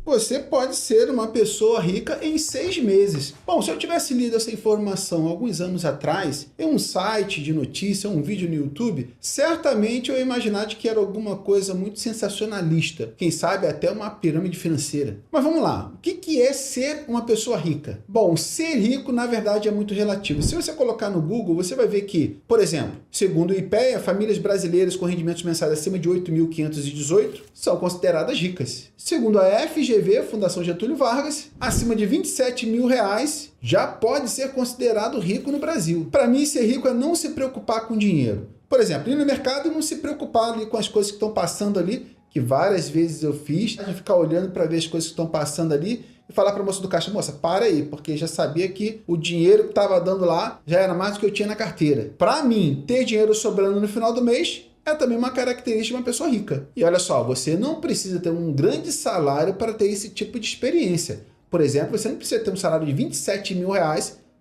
Você pode ser uma pessoa rica em 6 meses. Bom, se eu tivesse lido essa informação alguns anos atrás, em um site de notícia, um vídeo no YouTube, certamente eu ia imaginar de que era alguma coisa muito sensacionalista. Quem sabe até uma pirâmide financeira. Mas vamos lá, o que é ser uma pessoa rica? Bom, ser rico na verdade é muito relativo. Se você colocar no Google, você vai ver que, por exemplo, segundo o IPEA, famílias brasileiras com rendimentos mensais acima de 8.518 são consideradas ricas. Segundo a FGV, Fundação Getúlio Vargas, acima de R$27 mil já pode ser considerado rico no Brasil. Para mim, ser rico é não se preocupar com dinheiro. Por exemplo, ir no mercado e não se preocupar ali com as coisas que estão passando ali, que várias vezes eu fiz, de ficar olhando para ver as coisas que estão passando ali e falar para a moça do caixa, moça, para aí, porque já sabia que o dinheiro que estava dando lá já era mais do que eu tinha na carteira. Para mim, ter dinheiro sobrando no final do mês é também uma característica de uma pessoa rica. E olha só, você não precisa ter um grande salário para ter esse tipo de experiência. Por exemplo, você não precisa ter um salário de R$27 mil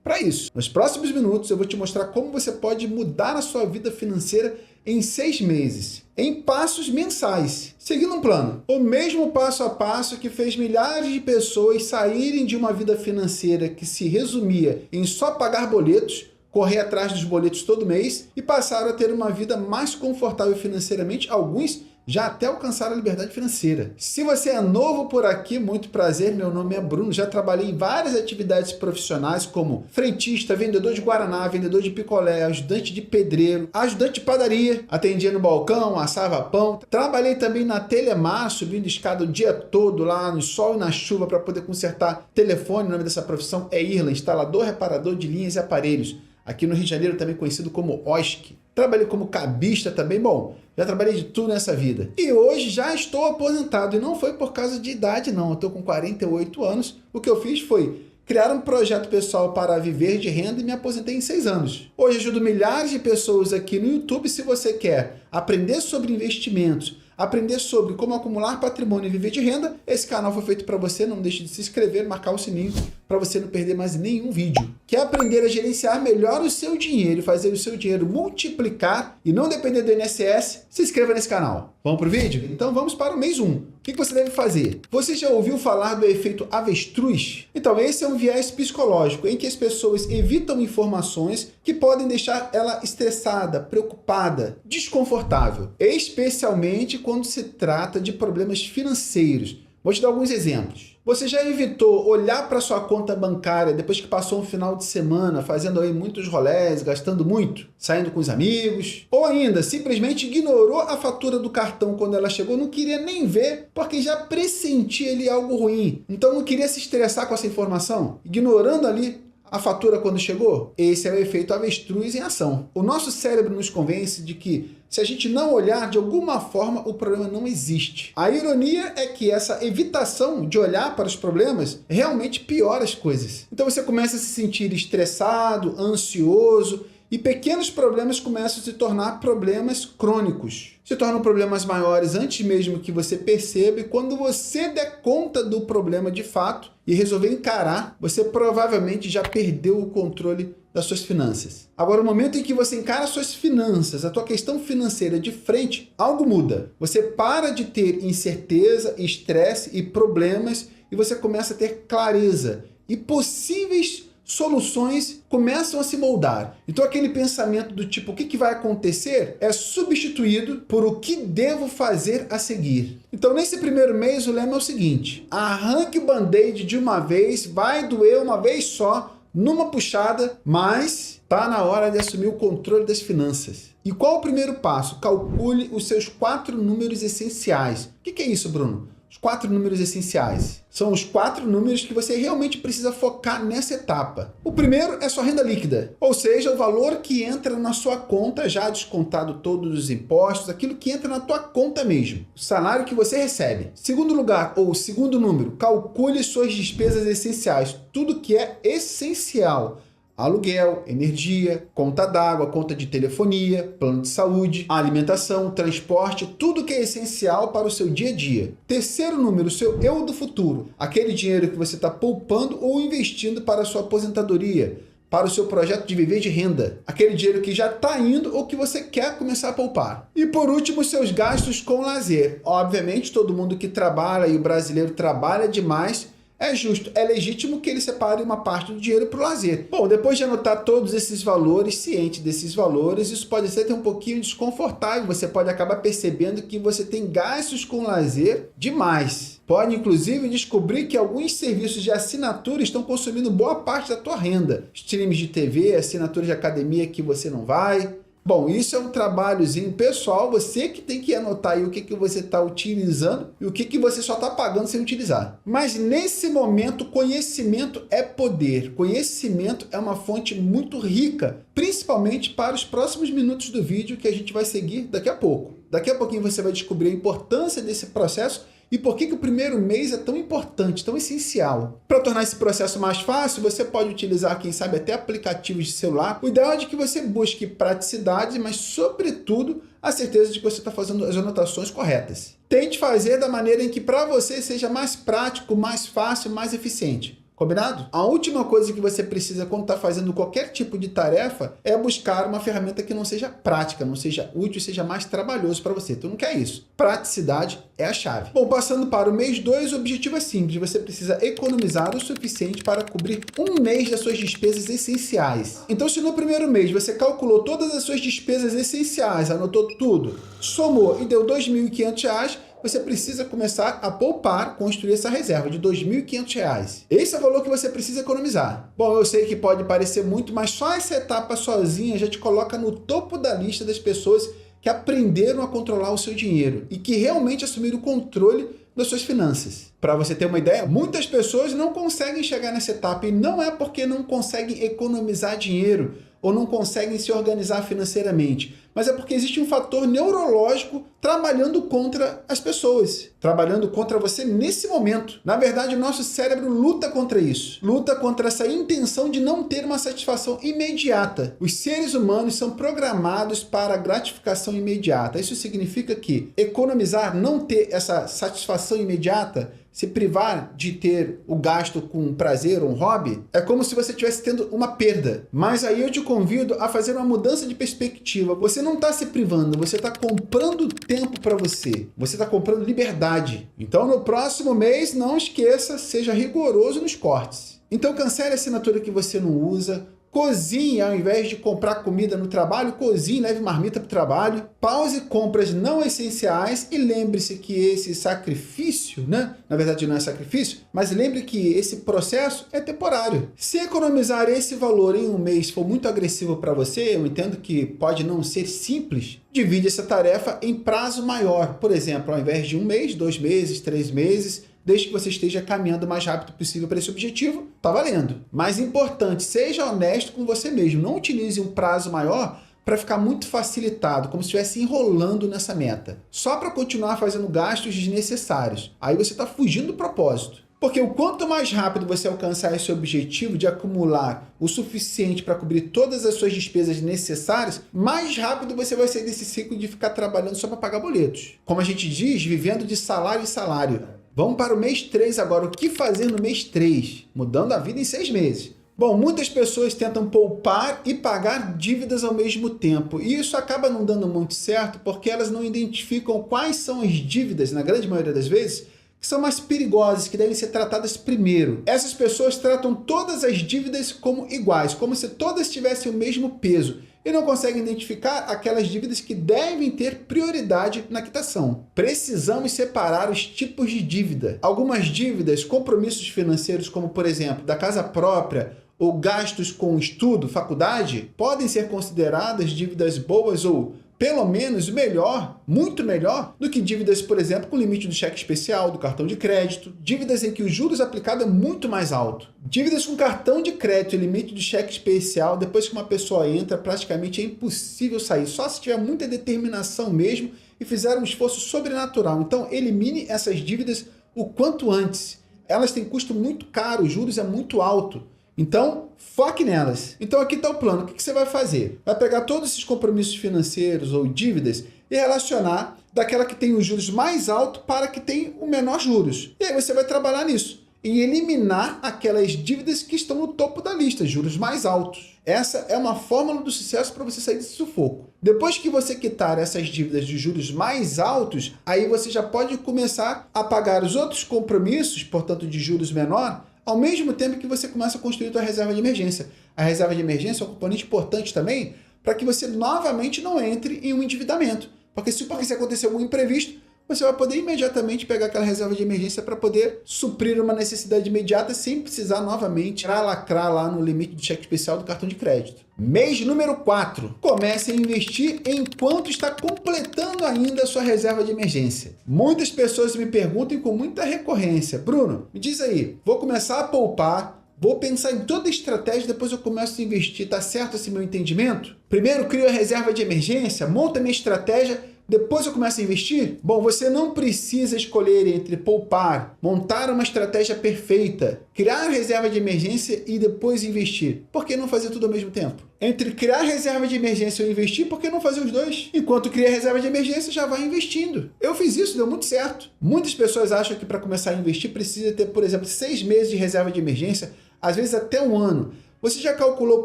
para isso. Nos próximos minutos eu vou te mostrar como você pode mudar a sua vida financeira em 6 meses, em passos mensais, seguindo um plano. O mesmo passo a passo que fez milhares de pessoas saírem de uma vida financeira que se resumia em só pagar boletos, correr atrás dos boletos todo mês e passaram a ter uma vida mais confortável financeiramente, alguns já até alcançaram a liberdade financeira. Se você é novo por aqui, muito prazer, meu nome é Bruno, já trabalhei em várias atividades profissionais como frentista, vendedor de guaraná, vendedor de picolé, ajudante de pedreiro, ajudante de padaria, atendia no balcão, assava pão. Trabalhei também na Telemar, subindo escada o dia todo lá no sol e na chuva para poder consertar telefone. O nome dessa profissão é Irla, instalador, reparador de linhas e aparelhos. Aqui no Rio de Janeiro também conhecido como OSC. Trabalhei como cabista também, bom, já trabalhei de tudo nessa vida. E hoje já estou aposentado, e não foi por causa de idade não, eu estou com 48 anos. O que eu fiz foi criar um projeto pessoal para viver de renda e me aposentei em 6 anos. Hoje ajudo milhares de pessoas aqui no YouTube. Se você quer aprender sobre investimentos, aprender sobre como acumular patrimônio e viver de renda, esse canal foi feito para você. Não deixe de se inscrever, marcar o sininho para você não perder mais nenhum vídeo. Quer aprender a gerenciar melhor o seu dinheiro e fazer o seu dinheiro multiplicar e não depender do INSS? Se inscreva nesse canal. Vamos para o vídeo? Então vamos para o mês 1. O que você deve fazer? Você já ouviu falar do efeito avestruz? Então esse é um viés psicológico em que as pessoas evitam informações que podem deixar ela estressada, preocupada, desconfortável, especialmente quando se trata de problemas financeiros. Vou te dar alguns exemplos. Você já evitou olhar para sua conta bancária depois que passou um final de semana fazendo aí muitos rolés, gastando muito, saindo com os amigos? Ou ainda, simplesmente ignorou a fatura do cartão quando ela chegou, não queria nem ver porque já pressentia ali algo ruim. Então não queria se estressar com essa informação, ignorando ali a fatura quando chegou? Esse é o efeito avestruz em ação. O nosso cérebro nos convence de que se a gente não olhar, de alguma forma, o problema não existe. A ironia é que essa evitação de olhar para os problemas realmente piora as coisas. Então você começa a se sentir estressado, ansioso, e pequenos problemas começam a se tornar problemas crônicos. Se tornam problemas maiores antes mesmo que você perceba, e quando você der conta do problema de fato e resolver encarar, você provavelmente já perdeu o controle das suas finanças. Agora, no momento em que você encara suas finanças, a tua questão financeira de frente, algo muda. Você para de ter incerteza, estresse e problemas e você começa a ter clareza e possíveis soluções começam a se moldar. Então aquele pensamento do tipo, o que vai acontecer, é substituído por o que devo fazer a seguir. Então nesse primeiro mês o lema é o seguinte: arranque o band-aid de uma vez, vai doer uma vez só, numa puxada, mas tá na hora de assumir o controle das finanças. E qual o primeiro passo? Calcule os seus 4 números essenciais. O que é isso, Bruno? Os 4 números essenciais. São os 4 números que você realmente precisa focar nessa etapa. O primeiro é sua renda líquida, ou seja, o valor que entra na sua conta, já descontado todos os impostos, aquilo que entra na tua conta mesmo, o salário que você recebe. Segundo lugar, ou segundo número, calcule suas despesas essenciais, tudo que é essencial. Aluguel, energia, conta d'água, conta de telefonia, plano de saúde, alimentação, transporte, tudo que é essencial para o seu dia a dia. Terceiro número, seu eu do futuro, aquele dinheiro que você está poupando ou investindo para a sua aposentadoria, para o seu projeto de viver de renda. Aquele dinheiro que já está indo ou que você quer começar a poupar. E por último, seus gastos com lazer. Obviamente, todo mundo que trabalha, e o brasileiro trabalha demais, é justo, é legítimo que ele separe uma parte do dinheiro para o lazer. Bom, depois de anotar todos esses valores, ciente desses valores, isso pode ser até um pouquinho desconfortável. Você pode acabar percebendo que você tem gastos com lazer demais. Pode, inclusive, descobrir que alguns serviços de assinatura estão consumindo boa parte da tua renda. Streams de TV, assinatura de academia que você não vai. Bom, isso é um trabalhozinho pessoal, você que tem que anotar aí o que você está utilizando e o que você só está pagando sem utilizar. Mas nesse momento, conhecimento é poder. Conhecimento é uma fonte muito rica, principalmente para os próximos minutos do vídeo que a gente vai seguir daqui a pouco. Daqui a pouquinho você vai descobrir a importância desse processo e por que o primeiro mês é tão importante, tão essencial. Para tornar esse processo mais fácil, você pode utilizar, quem sabe, até aplicativos de celular. O ideal é de que você busque praticidade, mas, sobretudo, a certeza de que você está fazendo as anotações corretas. Tente fazer da maneira em que para você seja mais prático, mais fácil, mais eficiente. Combinado? A última coisa que você precisa quando está fazendo qualquer tipo de tarefa é buscar uma ferramenta que não seja prática, não seja útil, seja mais trabalhoso para você. Tu não quer isso. Praticidade é a chave. Bom, passando para o mês 2, o objetivo é simples. Você precisa economizar o suficiente para cobrir um mês das suas despesas essenciais. Então, se no primeiro mês você calculou todas as suas despesas essenciais, anotou tudo, somou e deu R$ 2.500, você precisa começar a poupar, construir essa reserva de R$ 2.500. Esse é o valor que você precisa economizar. Bom, eu sei que pode parecer muito, mas só essa etapa sozinha já te coloca no topo da lista das pessoas que aprenderam a controlar o seu dinheiro e que realmente assumiram o controle das suas finanças. Para você ter uma ideia, muitas pessoas não conseguem chegar nessa etapa e não é porque não conseguem economizar dinheiro ou não conseguem se organizar financeiramente, mas é porque existe um fator neurológico trabalhando contra as pessoas, trabalhando contra você nesse momento. Na verdade, o nosso cérebro luta contra isso, luta contra essa intenção de não ter uma satisfação imediata. Os seres humanos são programados para gratificação imediata. Isso significa que economizar, não ter essa satisfação imediata, se privar de ter o gasto com um prazer ou um hobby, é como se você estivesse tendo uma perda. Mas aí eu te convido a fazer uma mudança de perspectiva. Você não está se privando, você está comprando tempo para você. Você está comprando liberdade. Então, no próximo mês, não esqueça, seja rigoroso nos cortes. Então, cancele a assinatura que você não usa. Cozinhe, ao invés de comprar comida no trabalho, cozinhe, leve marmita para o trabalho. Pause compras não essenciais e lembre-se que esse sacrifício, né? Na verdade não é sacrifício, mas lembre que esse processo é temporário. Se economizar esse valor em um mês for muito agressivo para você, eu entendo que pode não ser simples, divide essa tarefa em prazo maior. Por exemplo, ao invés de um mês, 2 meses, 3 meses, desde que você esteja caminhando o mais rápido possível para esse objetivo, tá valendo. Mais importante, seja honesto com você mesmo. Não utilize um prazo maior para ficar muito facilitado, como se estivesse enrolando nessa meta, só para continuar fazendo gastos desnecessários. Aí você está fugindo do propósito. Porque o quanto mais rápido você alcançar esse objetivo de acumular o suficiente para cobrir todas as suas despesas necessárias, mais rápido você vai sair desse ciclo de ficar trabalhando só para pagar boletos. Como a gente diz, vivendo de salário em salário. Vamos para o mês 3 agora. O que fazer no mês 3? Mudando a vida em 6 meses. Bom, muitas pessoas tentam poupar e pagar dívidas ao mesmo tempo. E isso acaba não dando muito certo porque elas não identificam quais são as dívidas, na grande maioria das vezes, que são mais perigosas, que devem ser tratadas primeiro. Essas pessoas tratam todas as dívidas como iguais, como se todas tivessem o mesmo peso, e não conseguem identificar aquelas dívidas que devem ter prioridade na quitação. Precisamos separar os tipos de dívida. Algumas dívidas, compromissos financeiros, como por exemplo, da casa própria, ou gastos com estudo, faculdade, podem ser consideradas dívidas boas ou pelo menos melhor, muito melhor, do que dívidas, por exemplo, com limite do cheque especial, do cartão de crédito, dívidas em que os juros aplicados é muito mais alto. Dívidas com cartão de crédito e limite do cheque especial, depois que uma pessoa entra, praticamente é impossível sair, só se tiver muita determinação mesmo e fizer um esforço sobrenatural. Então, elimine essas dívidas o quanto antes. Elas têm custo muito caro, os juros é muito alto. Então, foque nelas. Então, aqui está o plano. O que você vai fazer? Vai pegar todos esses compromissos financeiros ou dívidas e relacionar daquela que tem os juros mais altos para a que tem o menor juros. E aí você vai trabalhar nisso. em eliminar aquelas dívidas que estão no topo da lista, juros mais altos. Essa é uma fórmula do sucesso para você sair desse sufoco. Depois que você quitar essas dívidas de juros mais altos, aí você já pode começar a pagar os outros compromissos, portanto de juros menor, ao mesmo tempo que você começa a construir a sua reserva de emergência. A reserva de emergência é um componente importante também para que você novamente não entre em um endividamento. Porque se acontecer algum imprevisto, você vai poder imediatamente pegar aquela reserva de emergência para poder suprir uma necessidade imediata sem precisar novamente lacrar lá no limite de cheque especial do cartão de crédito. Mês número 4. Comece a investir enquanto está completando ainda a sua reserva de emergência. Muitas pessoas me perguntam com muita recorrência: Bruno, me diz aí, vou começar a poupar, vou pensar em toda a estratégia, depois eu começo a investir. Tá certo esse meu entendimento? Primeiro crio a reserva de emergência, monto a minha estratégia, depois eu começo a investir? Bom, você não precisa escolher entre poupar, montar uma estratégia perfeita, criar reserva de emergência e depois investir. Por que não fazer tudo ao mesmo tempo? Entre criar reserva de emergência e investir, por que não fazer os dois? Enquanto cria reserva de emergência, já vai investindo. Eu fiz isso, deu muito certo. Muitas pessoas acham que para começar a investir precisa ter, por exemplo, 6 meses de reserva de emergência, às vezes até 1 ano. Você já calculou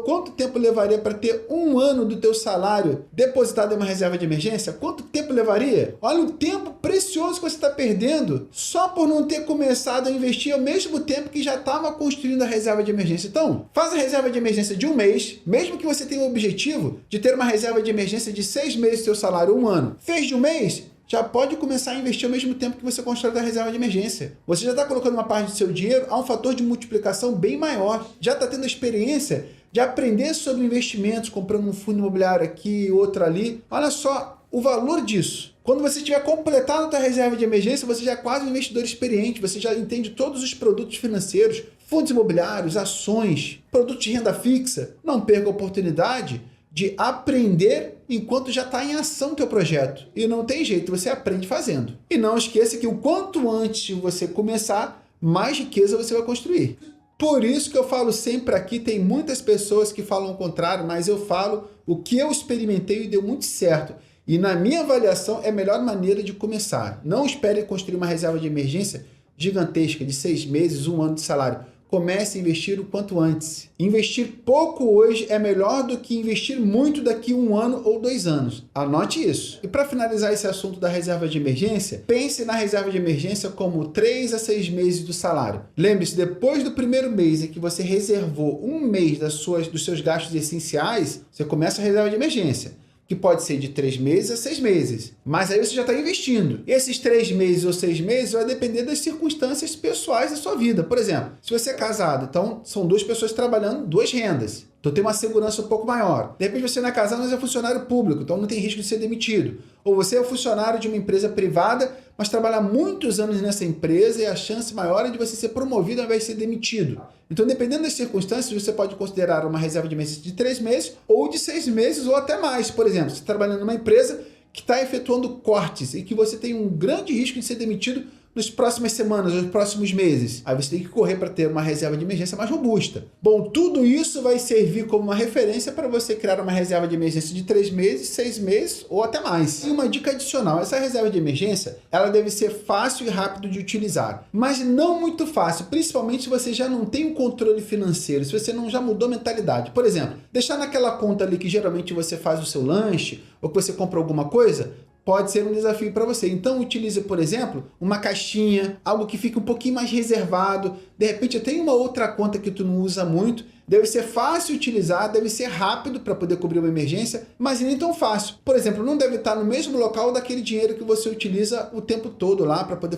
quanto tempo levaria para ter 1 ano do teu salário depositado em uma reserva de emergência? Quanto tempo levaria? Olha o tempo precioso que você está perdendo só por não ter começado a investir ao mesmo tempo que já estava construindo a reserva de emergência. Então, faz a reserva de emergência de 1 mês, mesmo que você tenha o objetivo de ter uma reserva de emergência de 6 meses do seu salário, 1 ano. Fez de 1 mês? Já pode começar a investir ao mesmo tempo que você constrói a reserva de emergência. Você já está colocando uma parte do seu dinheiro a um fator de multiplicação bem maior. Já está tendo a experiência de aprender sobre investimentos, comprando um fundo imobiliário aqui, outro ali. Olha só o valor disso. Quando você tiver completado a sua reserva de emergência, você já é quase um investidor experiente, você já entende todos os produtos financeiros, fundos imobiliários, ações, produtos de renda fixa. Não perca a oportunidade de aprender enquanto já está em ação o teu projeto. E não tem jeito, você aprende fazendo. E não esqueça que o quanto antes de você começar, mais riqueza você vai construir. Por isso que eu falo sempre aqui, tem muitas pessoas que falam o contrário, mas eu falo o que eu experimentei e deu muito certo. E na minha avaliação é a melhor maneira de começar. Não espere construir uma reserva de emergência gigantesca de 6 meses, 1 ano de salário. Comece a investir o quanto antes. Investir pouco hoje é melhor do que investir muito daqui a 1 ano ou 2 anos. Anote isso. E para finalizar esse assunto da reserva de emergência, pense na reserva de emergência como 3 a 6 meses do salário. Lembre-se, depois do primeiro mês em que você reservou 1 mês dos seus gastos essenciais, você começa a reserva de emergência, que pode ser de 3 meses a 6 meses. Mas aí você já está investindo. E esses 3 meses ou 6 meses vai depender das circunstâncias pessoais da sua vida. Por exemplo, se você é casado, então são 2 pessoas trabalhando 2 rendas. Então tem uma segurança um pouco maior. De repente você não é casado, mas é funcionário público, então não tem risco de ser demitido. Ou você é funcionário de uma empresa privada, mas trabalha muitos anos nessa empresa e a chance maior é de você ser promovido ao invés de ser demitido. Então, dependendo das circunstâncias, você pode considerar uma reserva de emergência de 3 meses ou de 6 meses ou até mais. Por exemplo, você está trabalhando numa empresa que está efetuando cortes e que você tem um grande risco de ser demitido nas próximas semanas, nos próximos meses. Aí você tem que correr para ter uma reserva de emergência mais robusta. Bom, tudo isso vai servir como uma referência para você criar uma reserva de emergência de 3 meses, 6 meses ou até mais. E uma dica adicional, essa reserva de emergência, ela deve ser fácil e rápido de utilizar, mas não muito fácil, principalmente se você já não tem um controle financeiro, se você não já mudou a mentalidade. Por exemplo, deixar naquela conta ali que geralmente você faz o seu lanche ou que você compra alguma coisa, pode ser um desafio para você. Então utilize, por exemplo, uma caixinha, algo que fique um pouquinho mais reservado. De repente, tem uma outra conta que tu não usa muito. Deve ser fácil de utilizar, deve ser rápido para poder cobrir uma emergência, mas nem tão fácil. Por exemplo, não deve estar no mesmo local daquele dinheiro que você utiliza o tempo todo lá para poder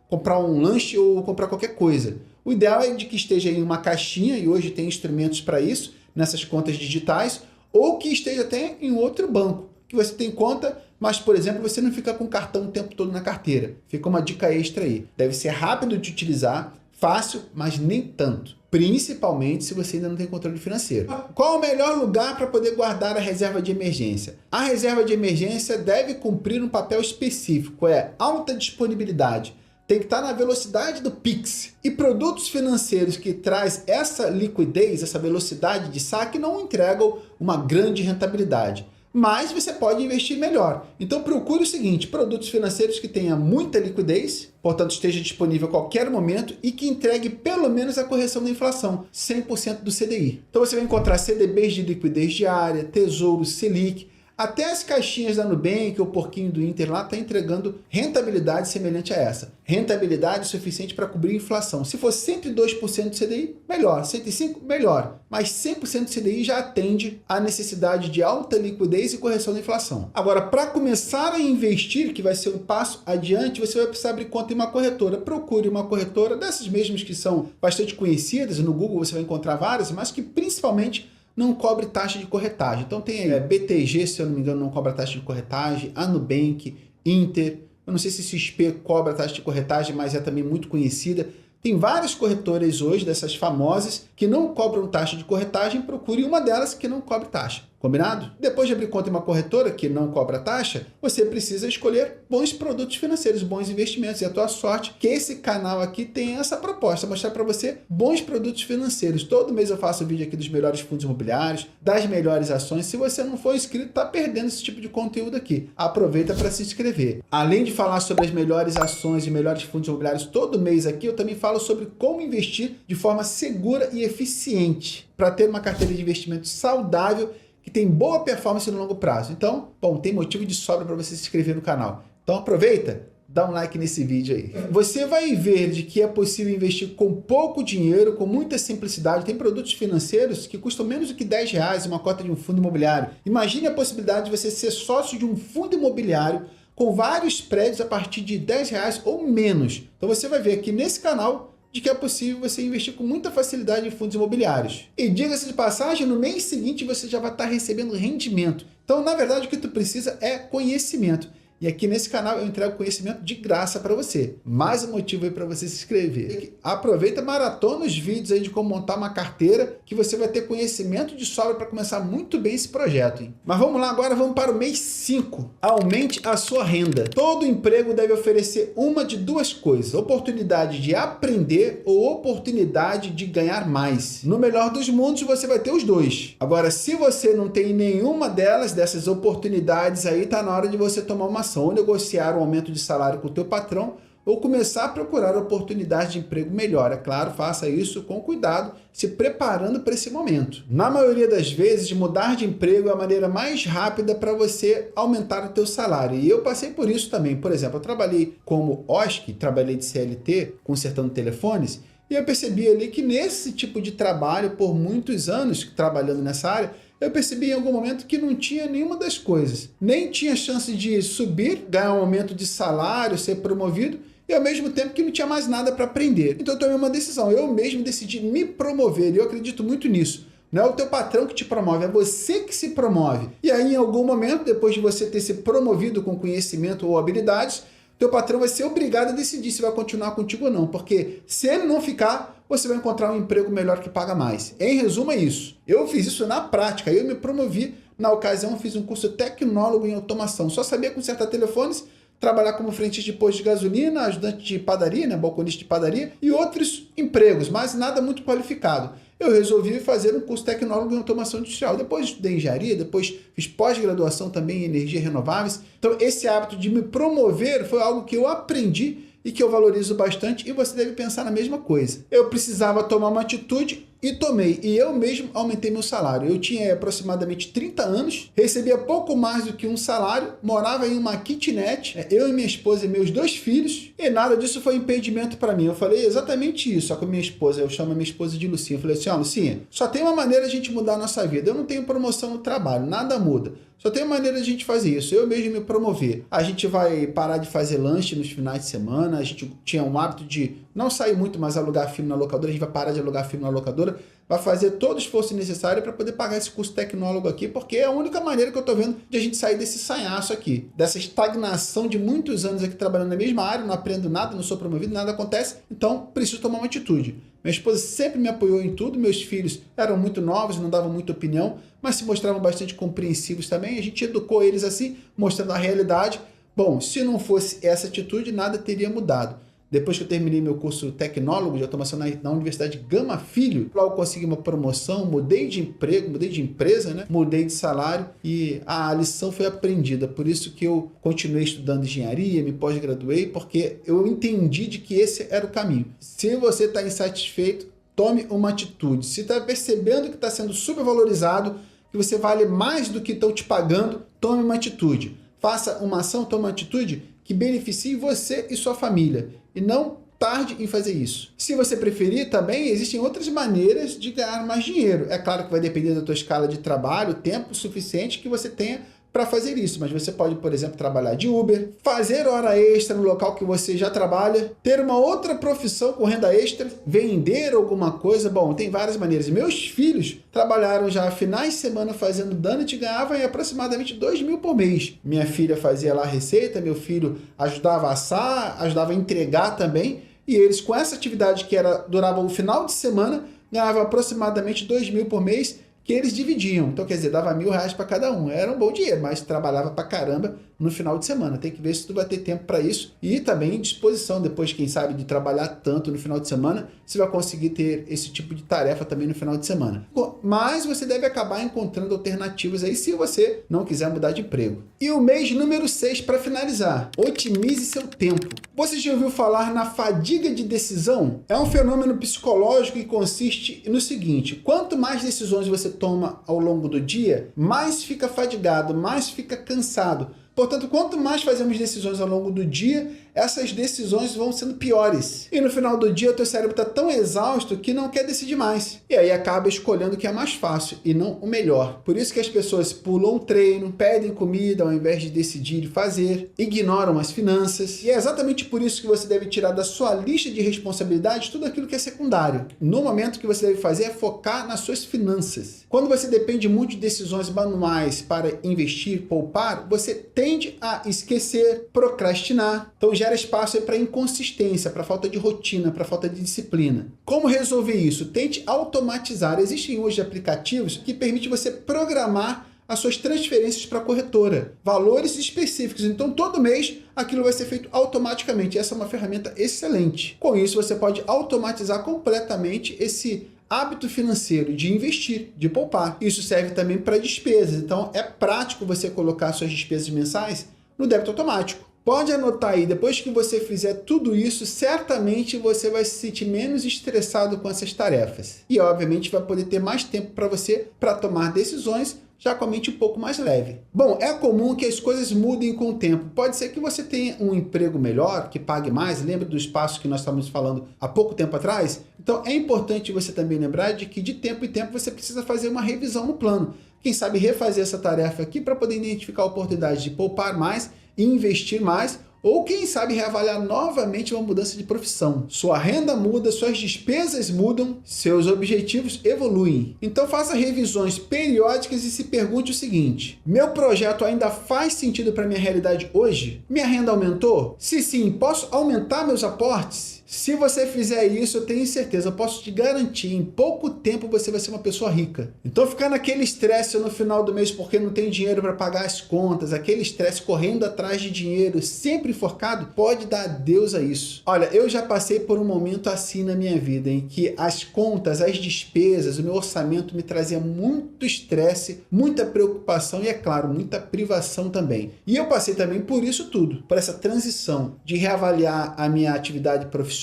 comprar um lanche ou comprar qualquer coisa. O ideal é de que esteja em uma caixinha, e hoje tem instrumentos para isso, nessas contas digitais, ou que esteja até em outro banco, que você tem conta, mas, por exemplo, você não fica com o cartão o tempo todo na carteira. Fica uma dica extra aí. Deve ser rápido de utilizar, fácil, mas nem tanto. Principalmente se você ainda não tem controle financeiro. Qual o melhor lugar para poder guardar a reserva de emergência? A reserva de emergência deve cumprir um papel específico, é alta disponibilidade. Tem que estar na velocidade do Pix. E produtos financeiros que traz essa liquidez, essa velocidade de saque, não entregam uma grande rentabilidade. mas você pode investir melhor. Então procure o seguinte, produtos financeiros que tenham muita liquidez, portanto esteja disponível a qualquer momento e que entregue pelo menos a correção da inflação, 100% do CDI. Então você vai encontrar CDBs de liquidez diária, Tesouro, Selic, até as caixinhas da Nubank ou Porquinho do Inter lá está entregando rentabilidade semelhante a essa. Rentabilidade suficiente para cobrir a inflação. Se for 102% do CDI, melhor. 105%, melhor. Mas 100% do CDI já atende à necessidade de alta liquidez e correção da inflação. Agora, para começar a investir, que vai ser um passo adiante, você vai precisar abrir conta em uma corretora. Procure uma corretora dessas mesmas que são bastante conhecidas. No Google você vai encontrar várias, mas que principalmente não cobre taxa de corretagem. Então tem aí BTG, se eu não me engano, não cobra taxa de corretagem, a Nubank, Inter, eu não sei se XP cobra taxa de corretagem, mas é também muito conhecida. Tem várias corretoras hoje, dessas famosas, que não cobram taxa de corretagem, procure uma delas que não cobre taxa. Combinado? Depois de abrir conta em uma corretora que não cobra taxa, você precisa escolher bons produtos financeiros, bons investimentos. E a tua sorte que esse canal aqui tem essa proposta, mostrar para você bons produtos financeiros. Todo mês eu faço vídeo aqui dos melhores fundos imobiliários, das melhores ações. Se você não for inscrito, tá perdendo esse tipo de conteúdo aqui. Aproveita para se inscrever. Além de falar sobre as melhores ações e melhores fundos imobiliários todo mês aqui, eu também falo sobre como investir de forma segura e eficiente para ter uma carteira de investimento saudável que tem boa performance no longo prazo. Então, bom, tem motivo de sobra para você se inscrever no canal. Então aproveita, dá um like nesse vídeo aí. Você vai ver de que é possível investir com pouco dinheiro, com muita simplicidade. Tem produtos financeiros que custam menos do que R$10, uma cota de um fundo imobiliário. Imagine a possibilidade de você ser sócio de um fundo imobiliário com vários prédios a partir de R$10 ou menos. Então você vai ver aqui nesse canal de que é possível você investir com muita facilidade em fundos imobiliários. E diga-se de passagem, no mês seguinte você já vai estar recebendo rendimento. Então, na verdade, o que tu precisa é conhecimento. E aqui nesse canal eu entrego conhecimento de graça para você. Mais um motivo aí para você se inscrever. Aproveita, maratona os vídeos aí de como montar uma carteira, que você vai ter conhecimento de sobra para começar muito bem esse projeto, hein? Mas vamos lá, agora vamos para o mês 5. Aumente a sua renda. Todo emprego deve oferecer uma de duas coisas: oportunidade de aprender ou oportunidade de ganhar mais. No melhor dos mundos, você vai ter os dois. Agora, se você não tem nenhuma dessas oportunidades aí, tá na hora de você tomar uma ou negociar um aumento de salário com o teu patrão, ou começar a procurar oportunidade de emprego melhor. É claro, faça isso com cuidado, se preparando para esse momento. Na maioria das vezes, mudar de emprego é a maneira mais rápida para você aumentar o teu salário. E eu passei por isso também. Por exemplo, eu trabalhei como OSC, trabalhei de CLT, consertando telefones, e eu percebi ali que nesse tipo de trabalho, por muitos anos trabalhando nessa área, eu percebi em algum momento que não tinha nenhuma das coisas. Nem tinha chance de subir, ganhar um aumento de salário, ser promovido, e ao mesmo tempo que não tinha mais nada para aprender. Então eu tomei uma decisão, eu mesmo decidi me promover, e eu acredito muito nisso. Não é o teu patrão que te promove, é você que se promove. E aí, em algum momento, depois de você ter se promovido com conhecimento ou habilidades, teu patrão vai ser obrigado a decidir se vai continuar contigo ou não, porque se ele não ficar, você vai encontrar um emprego melhor que paga mais. Em resumo, é isso. Eu fiz isso na prática, eu me promovi. Na ocasião, fiz um curso tecnólogo em automação. Só sabia consertar telefones, trabalhar como frentista de posto de gasolina, ajudante de padaria, né, balconista de padaria, e outros empregos, mas nada muito qualificado. Eu resolvi fazer um curso tecnólogo em automação industrial. Depois estudei engenharia, depois fiz pós-graduação também em energias renováveis. Então, esse hábito de me promover foi algo que eu aprendi e que eu valorizo bastante, e você deve pensar na mesma coisa. Eu precisava tomar uma atitude e tomei, e eu mesmo aumentei meu salário. Eu tinha aproximadamente 30 anos, recebia pouco mais do que um salário, morava em uma kitnet, eu e minha esposa e meus 2 filhos, e nada disso foi impedimento para mim. Eu falei exatamente isso, só com minha esposa, eu chamo a minha esposa de Lucinha. Eu falei assim, ó, Lucinha, só tem uma maneira de a gente mudar a nossa vida. Eu não tenho promoção no trabalho, nada muda. Só tem uma maneira de a gente fazer isso, eu mesmo me promover. A gente vai parar de fazer lanche nos finais de semana, a gente tinha um hábito de não sair muito, mas alugar filme na locadora, a gente vai parar de alugar filme na locadora, vai fazer todo o esforço necessário para poder pagar esse curso tecnólogo aqui, porque é a única maneira que eu estou vendo de a gente sair desse sanhaço aqui, dessa estagnação de muitos anos aqui trabalhando na mesma área, não aprendo nada, não sou promovido, nada acontece, então preciso tomar uma atitude. Minha esposa sempre me apoiou em tudo, meus filhos eram muito novos, não davam muita opinião, mas se mostravam bastante compreensivos também, a gente educou eles assim, mostrando a realidade. Bom, se não fosse essa atitude, nada teria mudado. Depois que eu terminei meu curso tecnólogo de automação na Universidade Gama Filho, lá eu consegui uma promoção, mudei de emprego, mudei de empresa, né? Mudei de salário e a lição foi aprendida. Por isso que eu continuei estudando engenharia, me pós-graduei, porque eu entendi de que esse era o caminho. Se você está insatisfeito, tome uma atitude. Se está percebendo que está sendo supervalorizado, que você vale mais do que estão te pagando, tome uma atitude. Faça uma ação, tome uma atitude que beneficie você e sua família. E não tarde em fazer isso. Se você preferir, também existem outras maneiras de ganhar mais dinheiro. É claro que vai depender da tua escala de trabalho, tempo suficiente que você tenha para fazer isso, mas você pode, por exemplo, trabalhar de Uber, fazer hora extra no local que você já trabalha, ter uma outra profissão com renda extra, vender alguma coisa. Bom, tem várias maneiras. Meus filhos trabalharam já finais de semana fazendo donut e ganhavam aproximadamente 2 mil por mês. Minha filha fazia lá a receita, meu filho ajudava a assar, ajudava a entregar também, e eles com essa atividade que durava o final de semana, ganhavam aproximadamente 2 mil por mês, que eles dividiam. Então, quer dizer, dava R$1.000 para cada um. Era um bom dinheiro, mas trabalhava para caramba no final de semana. Tem que ver se tu vai ter tempo para isso e também disposição depois, quem sabe, de trabalhar tanto no final de semana, você vai conseguir ter esse tipo de tarefa também no final de semana. Mas você deve acabar encontrando alternativas aí se você não quiser mudar de emprego. E o mês número 6 para finalizar. Otimize seu tempo. Você já ouviu falar na fadiga de decisão? É um fenômeno psicológico que consiste no seguinte: quanto mais decisões você toma ao longo do dia, mais fica fadigado, mais fica cansado. Portanto, quanto mais fazemos decisões ao longo do dia, essas decisões vão sendo piores. E no final do dia, o teu cérebro está tão exausto que não quer decidir mais. E aí acaba escolhendo o que é mais fácil e não o melhor. Por isso que as pessoas pulam o treino, pedem comida ao invés de decidir e fazer, ignoram as finanças. E é exatamente por isso que você deve tirar da sua lista de responsabilidades tudo aquilo que é secundário. No momento, o que você deve fazer é focar nas suas finanças. Quando você depende muito de decisões manuais para investir, poupar, você tende a esquecer, procrastinar. Então gera espaço para inconsistência, para falta de rotina, para falta de disciplina. Como resolver isso? Tente automatizar. Existem hoje aplicativos que permitem você programar as suas transferências para a corretora, valores específicos. Então, todo mês, aquilo vai ser feito automaticamente. Essa é uma ferramenta excelente. Com isso, você pode automatizar completamente esse hábito financeiro de investir, de poupar. Isso serve também para despesas. Então, é prático você colocar suas despesas mensais no débito automático. Pode anotar aí, depois que você fizer tudo isso, certamente você vai se sentir menos estressado com essas tarefas. E, obviamente, vai poder ter mais tempo para você para tomar decisões, já com a mente um pouco mais leve. Bom, é comum que as coisas mudem com o tempo. Pode ser que você tenha um emprego melhor, que pague mais. Lembra do espaço que nós estávamos falando há pouco tempo atrás? Então, é importante você também lembrar de que de tempo em tempo você precisa fazer uma revisão no plano. Quem sabe refazer essa tarefa aqui para poder identificar oportunidades de poupar mais e investir mais, ou quem sabe reavaliar novamente uma mudança de profissão. Sua renda muda, suas despesas mudam, seus objetivos evoluem. Então faça revisões periódicas e se pergunte o seguinte: meu projeto ainda faz sentido para minha realidade hoje? Minha renda aumentou? Se sim, posso aumentar meus aportes? Se você fizer isso, eu tenho certeza, eu posso te garantir, em pouco tempo você vai ser uma pessoa rica. Então ficar naquele estresse no final do mês porque não tem dinheiro para pagar as contas, aquele estresse correndo atrás de dinheiro, sempre enforcado, pode dar adeus a isso. Olha, eu já passei por um momento assim na minha vida, em que as contas, as despesas, o meu orçamento me trazia muito estresse, muita preocupação e, é claro, muita privação também. E eu passei também por isso tudo, por essa transição de reavaliar a minha atividade profissional,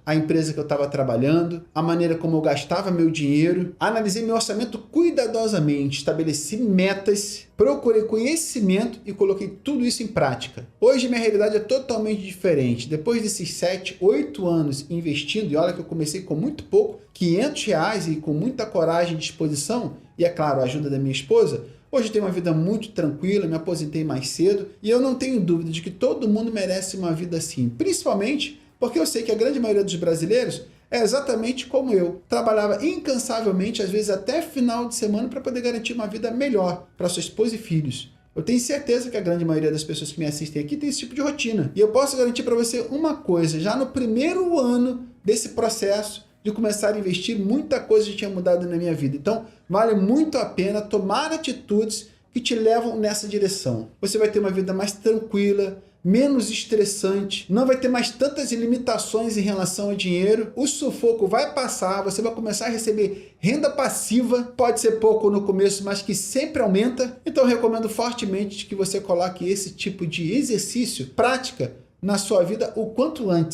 a empresa que eu estava trabalhando, a maneira como eu gastava meu dinheiro, analisei meu orçamento cuidadosamente, estabeleci metas, procurei conhecimento e coloquei tudo isso em prática. Hoje minha realidade é totalmente diferente. Depois desses 7, 8 anos investindo, e olha que eu comecei com muito pouco, R$500 e com muita coragem e disposição, e é claro, a ajuda da minha esposa, hoje eu tenho uma vida muito tranquila, me aposentei mais cedo, e eu não tenho dúvida de que todo mundo merece uma vida assim, principalmente porque eu sei que a grande maioria dos brasileiros é exatamente como eu. Trabalhava incansavelmente, às vezes até final de semana, para poder garantir uma vida melhor para sua esposa e filhos. Eu tenho certeza que a grande maioria das pessoas que me assistem aqui tem esse tipo de rotina. E eu posso garantir para você uma coisa: já no primeiro ano desse processo de começar a investir, muita coisa já tinha mudado na minha vida. Então, vale muito a pena tomar atitudes que te levam nessa direção. Você vai ter uma vida mais tranquila, menos estressante, não vai ter mais tantas limitações em relação ao dinheiro, o sufoco vai passar, você vai começar a receber renda passiva, pode ser pouco no começo, mas que sempre aumenta. Então eu recomendo fortemente que você coloque esse tipo de exercício, prática, na sua vida o quanto antes.